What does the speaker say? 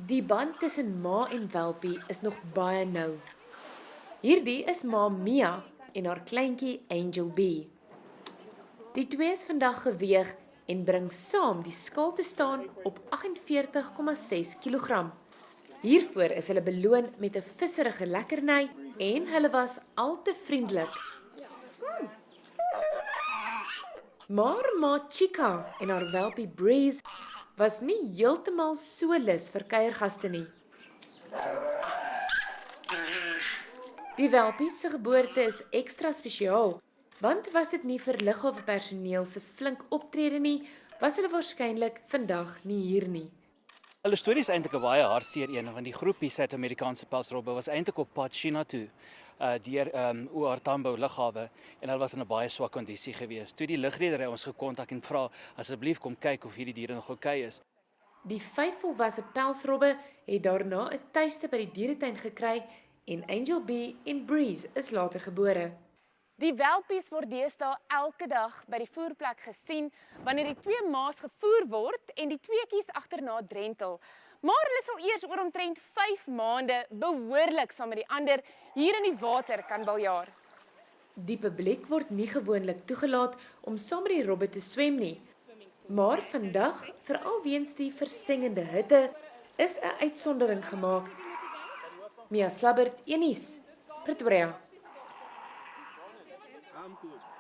Die band tussen ma en welpie is nog baie nou. Hierdie is ma Mia en haar kleintjie Angel B. Die twee is vandag geweeg en bring saam die skaal te staan op 48,6 kg. Hiervoor is hulle beloon met 'n visserige lekkerny en hulle was al te vriendelik. Maar ma Chica en haar welpie Breeze was nie heeltemal so lus vir kuiergaste nie. Die welpie se geboorte is ekstra spesiaal, want was dit nie vir lughawepersoneel se flink optrede nie, was hulle waarskynlik vandag nie hier nie. Hulle storie is eintlik 'n baie hartseer een, want die groepie Suid-Amerikaanse pelsrobbe was eintlik op pad China toe, deur OR Tambo lughawe, en hulle was in 'n baie swak kondisie gewees. Toe die lugredery ons gekontak en vra asseblief kom kyk of hierdie diere nog oukei is. Die 5 volwasse pelsrobbe het daarna 'n tuiste by die dieretuin gekry en Angel B en Breeze is later gebore. Die welpies word deesdae elke dag by die voerplek gesien wanneer die twee ma's gevoer word en die tweeetjies agterna drentel. Maar hulle sal eers oor omtrent 5 maande behoorlik saam met die ander hier in die water kan baljaar. Die publiek word nie gewoonlik toegelaat om saam met die robbe te swem nie. Maar vandag, veral weens die versengende hitte, is 'n uitsondering gemaak. Mia Slabbert, Enies, Pretoria. I'm good.